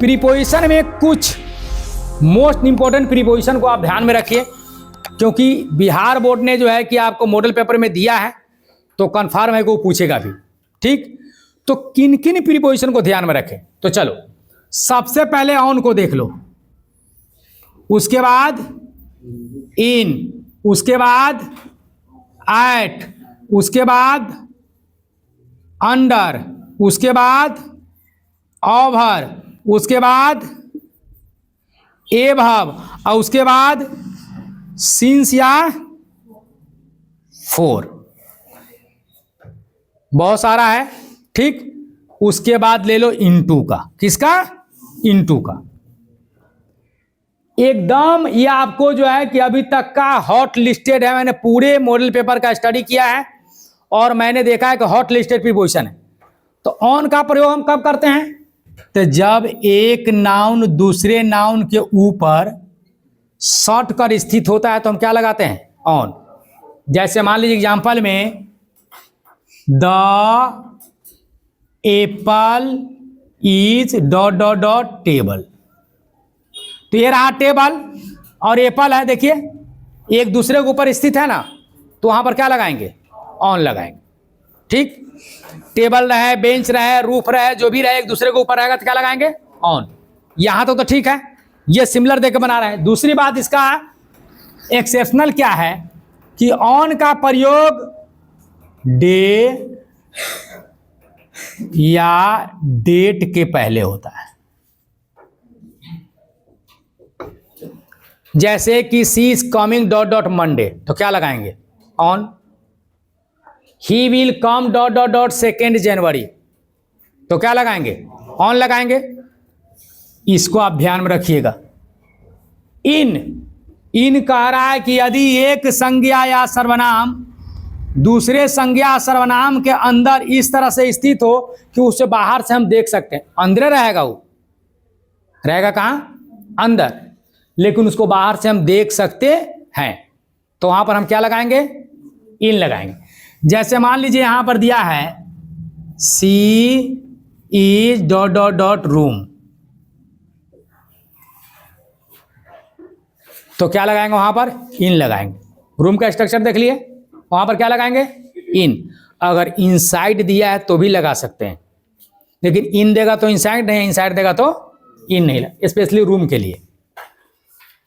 Preposition में कुछ most important preposition को आप ध्यान में रखिए, क्योंकि बिहार बोर्ड ने जो है कि आपको मॉडल पेपर में दिया है तो कन्फर्म है कि वो पूछेगा भी। ठीक, तो किन किन प्रीपोजिशन को ध्यान में रखें? तो चलो सबसे पहले ऑन को देख लो, उसके बाद इन, उसके बाद एट, उसके बाद अंडर, उसके बाद ओवर, उसके बाद एबव और उसके बाद सिंस या फोर। बहुत सारा है। ठीक, उसके बाद ले लो इनटू का। किसका? इनटू का। एकदम ये आपको जो है कि अभी तक का हॉट लिस्टेड है। मैंने पूरे मॉडल पेपर का स्टडी किया है और मैंने देखा है कि हॉट लिस्टेड प्रीपोजिशन है। तो ऑन का प्रयोग हम कब करते हैं? तो जब एक नाउन दूसरे नाउन के ऊपर सट कर स्थित होता है तो हम क्या लगाते हैं? ऑन। जैसे मान लीजिए एग्जांपल में the Apple is dot dot dot table. तो ये रहा टेबल और एप्पल है, देखिए एक दूसरे के ऊपर स्थित है ना, तो वहां पर क्या लगाएंगे? ऑन लगाएंगे। ठीक, टेबल रहे, बेंच रहे, रूफ रहे, जो भी रहे एक दूसरे के ऊपर रहेगा तो क्या लगाएंगे? ऑन। यहां तो ठीक है, ये सिमिलर देकर बना रहे हैं। दूसरी बात इसका एक्सेप्शनल क्या है कि ऑन का प्रयोग डे या डेट के पहले होता है। जैसे कि she is coming dot dot Monday, तो क्या लगाएंगे? On. He will come dot dot dot 2 January, तो क्या लगाएंगे? ऑन लगाएंगे। इसको आप ध्यान में रखिएगा। इन कह रहा है कि यदि एक संज्ञा या सर्वनाम दूसरे संज्ञा सर्वनाम के अंदर इस तरह से स्थित हो कि उसे बाहर से हम देख सकते हैं। अंदर रहेगा, वो रहेगा कहां? अंदर, लेकिन उसको बाहर से हम देख सकते हैं, तो वहां पर हम क्या लगाएंगे? इन लगाएंगे। जैसे मान लीजिए यहां पर दिया है she is dot dot dot room, तो क्या लगाएंगे? वहां पर इन लगाएंगे। रूम का स्ट्रक्चर देख लिए, वहां पर क्या लगाएंगे? इन। अगर इनसाइड दिया है तो भी लगा सकते हैं, लेकिन इन देगा तो इनसाइड नहीं, इनसाइड देगा तो इन नहीं, स्पेशली रूम के लिए।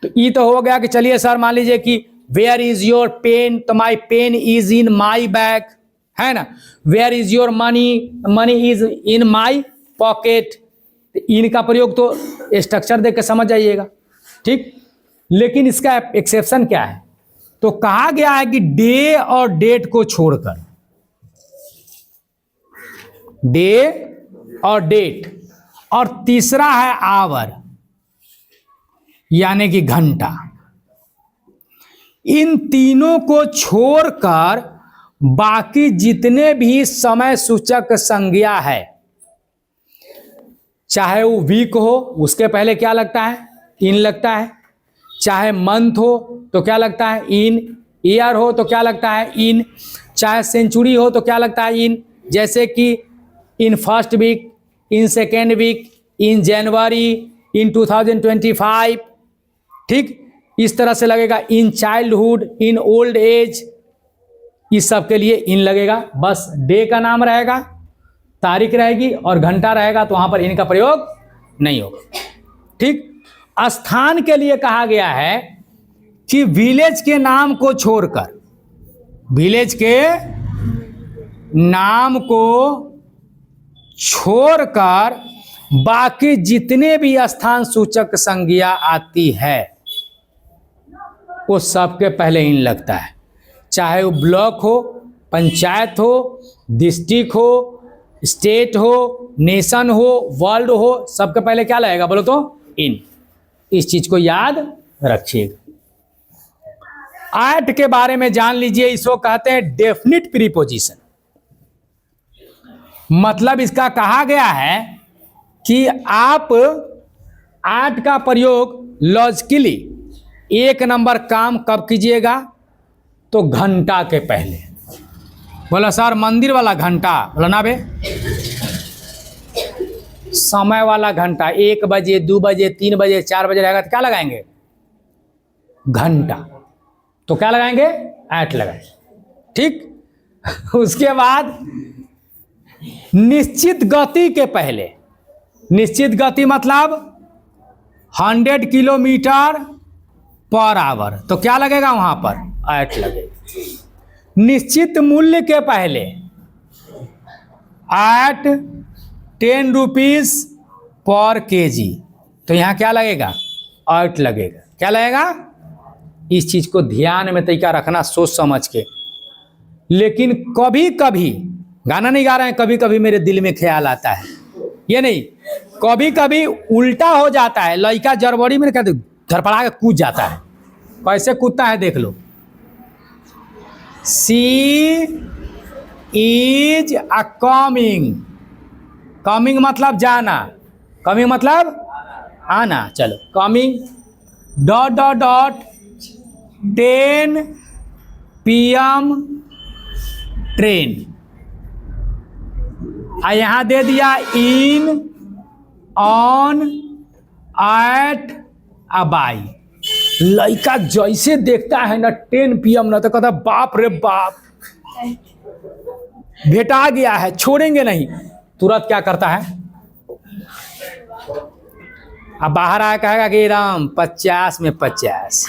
तो ये तो हो गया कि चलिए सर मान लीजिए कि वेयर इज योर पेन, तो my pen is in my bag, है ना। Where is your money, money is in my pocket. इनका प्रयोग तो स्ट्रक्चर देख के समझ जाइएगा। ठीक, लेकिन इसका एक्सेप्शन क्या है? तो कहा गया है कि डे और डेट को छोड़कर, डे और डेट, और तीसरा है आवर यानी कि घंटा, इन तीनों को छोड़कर बाकी जितने भी समय सूचक संज्ञा है, चाहे वो वीक हो उसके पहले क्या लगता है? इन लगता है। चाहे मंथ हो तो क्या लगता है? इन। ईयर हो तो क्या लगता है? इन। चाहे सेंचुरी हो तो क्या लगता है? इन। जैसे कि in first week, in second week, in January, in 2025। ठीक, इस तरह से लगेगा। In childhood, in old age, इस सब के लिए इन लगेगा। बस डे का नाम रहेगा, तारीख रहेगी और घंटा रहेगा, तो वहां पर इनका प्रयोग नहीं होगा। ठीक, स्थान के लिए कहा गया है कि विलेज के नाम को छोड़कर, विलेज के नाम को छोड़कर बाकी जितने भी स्थान सूचक संज्ञा आती है वो सबके पहले इन लगता है। चाहे वो ब्लॉक हो, पंचायत हो, डिस्ट्रिक्ट हो, स्टेट हो, नेशन हो, वर्ल्ड हो, सबके पहले क्या लगेगा? बोलो तो इन। इस चीज को याद रखिएगा। एट के बारे में जान लीजिए। इसको कहते हैं डेफिनिट प्रीपोजिशन। मतलब इसका कहा गया है कि आप एट का प्रयोग लॉजिकली 1 नंबर काम कब कीजिएगा? तो घंटा के पहले। बोला सर मंदिर वाला घंटा, बोला ना बे, समय वाला घंटा 1 बजे 2 बजे 3 बजे 4 बजे रहेगा तो क्या लगाएंगे? घंटा। तो क्या लगाएंगे? ऐट लगाएंगे। ठीक। उसके बाद निश्चित गति के पहले, निश्चित गति मतलब 100 किलोमीटर पर आवर, तो क्या लगेगा वहां पर? ऐट लगेगा। निश्चित मूल्य के पहले ऐट 10 रुपीज पर केजी, तो यहां क्या लगेगा? ऐट लगेगा। क्या लगेगा? इस चीज को ध्यान में तरीका रखना, सोच समझ के। लेकिन कभी कभी, गाना नहीं गा रहे हैं, कभी कभी मेरे दिल में ख्याल आता है, ये नहीं, कभी कभी उल्टा हो जाता है। लड़का जड़बड़ी में कहते धड़पड़ा के कूद जाता है। कैसे कूदता है देख लो। सी इज अ कमिंग, कमिंग मतलब जाना, कमिंग मतलब आना। चलो, coming dot dot dot 10 PM train, यहां दे दिया in on at a by. लड़का जैसे देखता है ना 10 PM ना, तो कहता बाप रे बाप, भेटा गया है, छोड़ेंगे नहीं। तुरंत क्या करता है? अब बाहर आया कहेगा कि राम 50 में 50।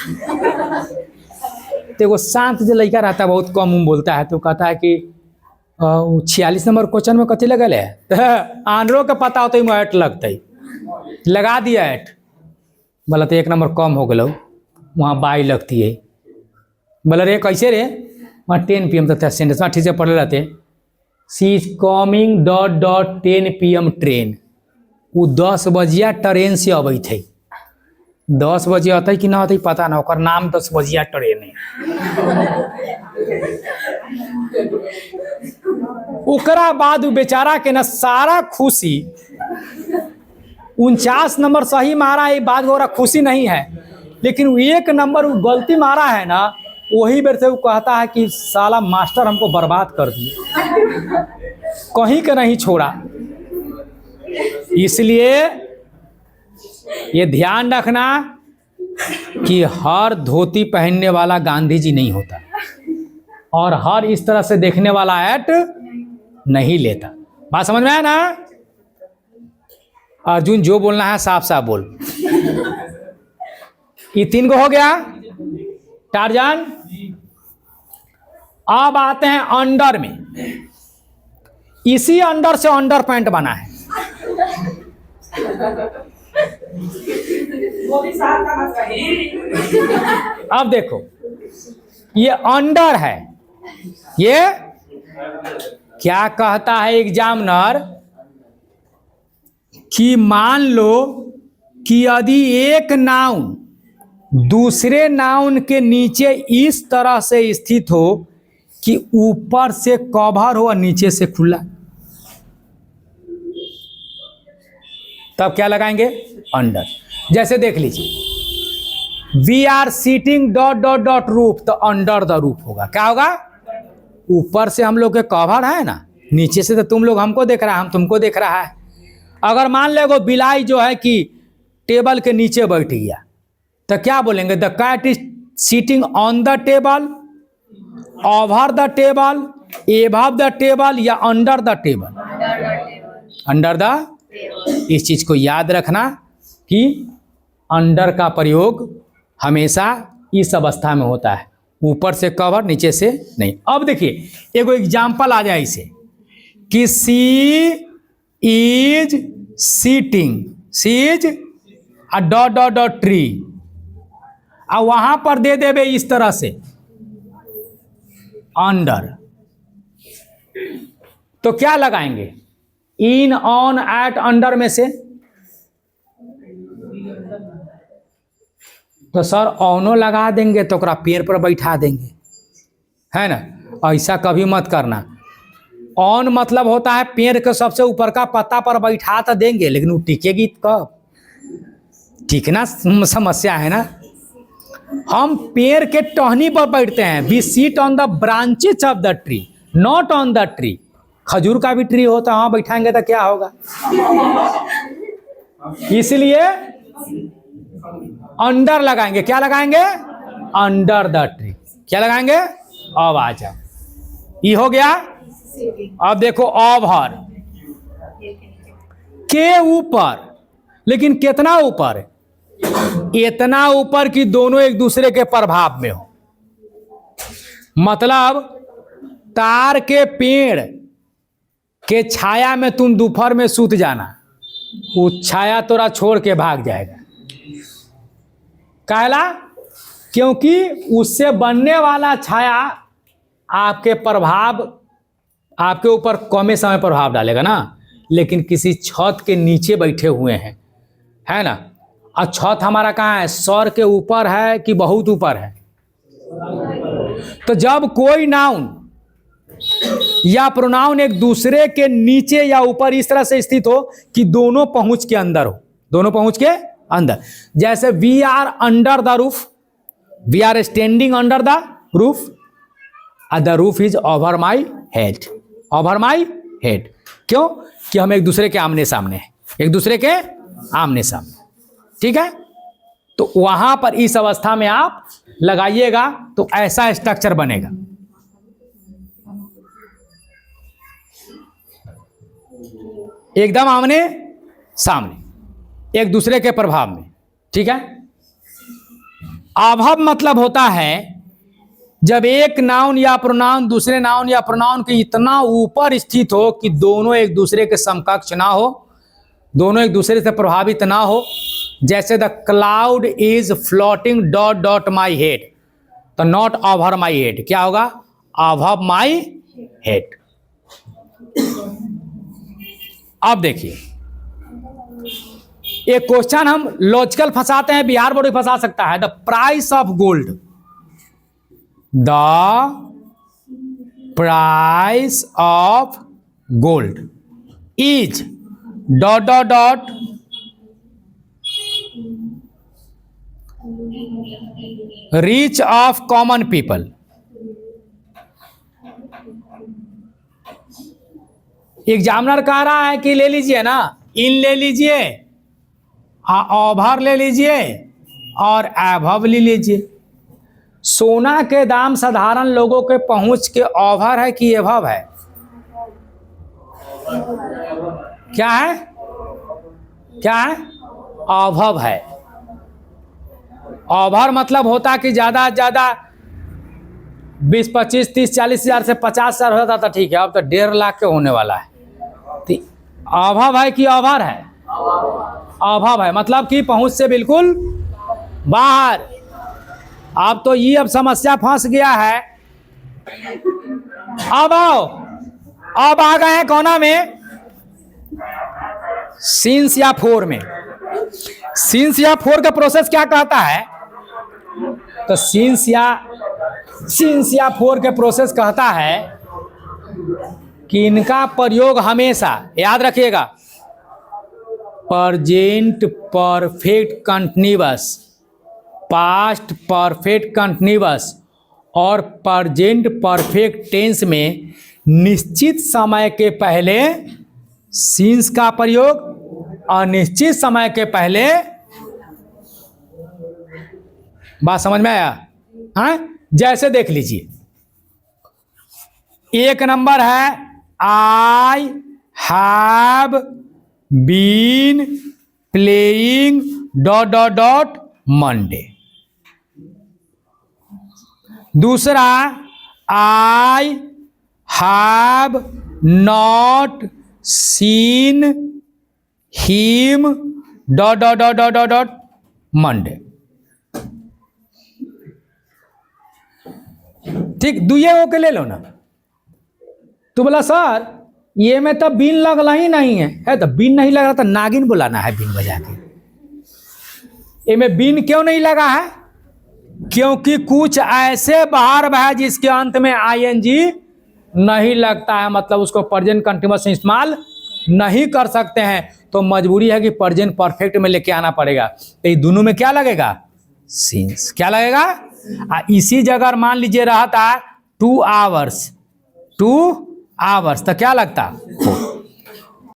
तो वो शांत जो लड़का रहता है, बहुत कम बोलता है, तो कहता है कि 46 नंबर क्वेश्चन में कथी लगल है? आनरो के पता होते ही ऐट लगते, लगा दिया ऐट। बोला तो 1 नंबर कम हो गलो, वहाँ बाई लगती है। बोला रे कैसे रे? वहाँ 10 PM तक सेंटेंस ठीक से पढ़े रहते। She is coming dot dot 10 PM train. वो 10 बजिया ट्रेन से अबै थे। 10 बजे अतै कि ना अतै पता ना, ओकर नाम 10 बजिया ट्रेन है। ओकरा बाद बेचारा के ना सारा खुशी, 49 नंबर सही मारा है, बात हो रहा खुशी नहीं है, लेकिन वो 1 नंबर वो गलती मारा है ना, वही बेर से वो कहता है कि साला मास्टर हमको बर्बाद कर दिए, कहीं के नहीं छोड़ा। इसलिए ये ध्यान रखना कि हर धोती पहनने वाला गांधी जी नहीं होता, और हर इस तरह से देखने वाला ऐट नहीं लेता। बात समझ में आया ना? अर्जुन जो बोलना है साफ साफ बोल। ये 3 को हो गया टारजान। अब आते हैं अंडर में। इसी अंडर से अंडर पैंट बना है। अब देखो, ये अंडर है। ये क्या कहता है एग्जामिनर कि मान लो कि यदि एक नाउन दूसरे नाउन के नीचे इस तरह से स्थित हो कि ऊपर से कवर हो और नीचे से खुला, तब क्या लगाएंगे? अंडर। जैसे देख लीजिए, we are seating dot dot dot roof, तो अंडर द रूफ होगा। क्या होगा? ऊपर से हम लोग के कवर है ना, नीचे से तो तुम लोग हमको देख रहा है, हम तुमको देख रहा है। अगर मान लो बिलाई जो है कि टेबल के नीचे बैठ गया, तो क्या बोलेंगे? The cat is sitting on the table, over the table, above the table या under the table? Under the. इस चीज को याद रखना कि अंडर का प्रयोग हमेशा इस अवस्था में होता है, ऊपर से कवर नीचे से नहीं। अब देखिए एगो एग्जाम्पल आ जाए इसे कि she is sitting, she is a dot dot dot tree, और वहां पर दे देवे इस तरह से अंडर, तो क्या लगाएंगे? इन ऑन एट अंडर में से तो सर ऑनो लगा देंगे तो ओकरा पेड़ पर बैठा देंगे, है ना? ऐसा कभी मत करना। ऑन मतलब होता है पेड़ के सबसे ऊपर का पत्ता पर बैठा तो देंगे, लेकिन वो टिकेगी कब? टिकना समस्या है ना। हम पेड़ के टहनी पर बैठते हैं। We sit on the branches of the tree, not on the tree. खजूर का भी ट्री होता है, वहां बैठाएंगे तो क्या होगा। इसलिए अंडर लगाएंगे। क्या लगाएंगे? Under the tree. क्या लगाएंगे? अब आ जाओ, ये हो गया। अब देखो ओवर के ऊपर, लेकिन कितना ऊपर? इतना ऊपर कि दोनों एक दूसरे के प्रभाव में हो। मतलब तार के पेड़ के छाया में तुम दोपहर में सूत जाना, वो छाया तोरा छोड़ के भाग जाएगा। कहला क्योंकि उससे बनने वाला छाया आपके प्रभाव, आपके ऊपर कम समय प्रभाव डालेगा ना। लेकिन किसी छत के नीचे बैठे हुए हैं, है ना, और छत हमारा कहाँ है? सर के ऊपर है कि बहुत ऊपर है? तो जब कोई नाउन या प्रोनाउन एक दूसरे के नीचे या ऊपर इस तरह से स्थित हो कि दोनों पहुंच के अंदर हो, दोनों पहुंच के अंदर, जैसे we are under the roof, we are standing under the roof, the roof is over my head, over my head. क्यों? कि हम एक दूसरे के आमने सामने हैं, एक दूसरे के आमने सामने। ठीक है, तो वहां पर इस अवस्था में आप लगाइएगा तो ऐसा स्ट्रक्चर बनेगा। एकदम आमने सामने, एक दूसरे के प्रभाव में। ठीक है, अभाव मतलब होता है जब एक नाउन या प्रोनाउन दूसरे नाउन या प्रोनाउन के इतना ऊपर स्थित हो कि दोनों एक दूसरे के समकक्ष ना हो, दोनों एक दूसरे से प्रभावित ना हो। जैसे the cloud is floating dot dot my head, तो नॉट ओवर माई हेड, क्या होगा? Above my head. अब देखिए, एक क्वेश्चन हम लॉजिकल फंसाते हैं, बिहार बोर्ड भी फंसा सकता है। The price of gold, the price of gold is dot dot dot reach of common people. Examiner कह रहा है कि ले लीजिए ना, इन ले लीजिए, ओवर ले लीजिए और एभव ले लीजिए। सोना के दाम साधारण लोगों के पहुंच के ओवर है कि एभव है? क्या है? क्या है? ओवर है। ओवर मतलब होता कि ज्यादा ज्यादा 20, 25, 30, 40 हजार से 50 हजार होता था, ठीक है, अब तो 1.5 लाख के होने वाला है। तो अभाव है कि ओवर है? अभाव है, मतलब कि पहुंच से बिल्कुल बाहर। अब तो ये अब समस्या फंस गया है। अब आओ, अब आ गए हैं कोना में, सिंस या फोर में। सिंस या फोर का प्रोसेस क्या कहता है? तो सिंस या फोर के प्रोसेस कहता है कि इनका प्रयोग हमेशा याद रखिएगा, present perfect continuous, past perfect continuous और प्रेजेंट परफेक्ट टेंस में निश्चित समय के पहले सिंस का प्रयोग, अनिश्चित समय के पहले। बात समझ में आया? हाँ, जैसे देख लीजिए, एक नंबर है I have been playing dot dot dot Monday. दूसरा, I have not seen him dot dot dot dot dot dot Monday. ठीक, दुए हो के ले लो ना। तो बोला सर ये में तो बीन लगला ही नहीं है तो बीन नहीं लग रहा तो नागिन बुलाना है बीन बजा के। ये में बीन क्यों नहीं लगा है? क्योंकि कुछ ऐसे बाहर है जिसके अंत में आईएनजी नहीं लगता है, मतलब उसको प्रेजेंट कंटिन्यूअस इस्तेमाल नहीं कर सकते हैं, तो मजबूरी है कि प्रेजेंट परफेक्ट में लेके आना पड़ेगा। तो ये दोनों में क्या लगेगा? सिंस। क्या लगेगा? इसी जगह मान लीजिए रहा था 2 आवर्स, 2 आवर्स तो क्या लगता? हो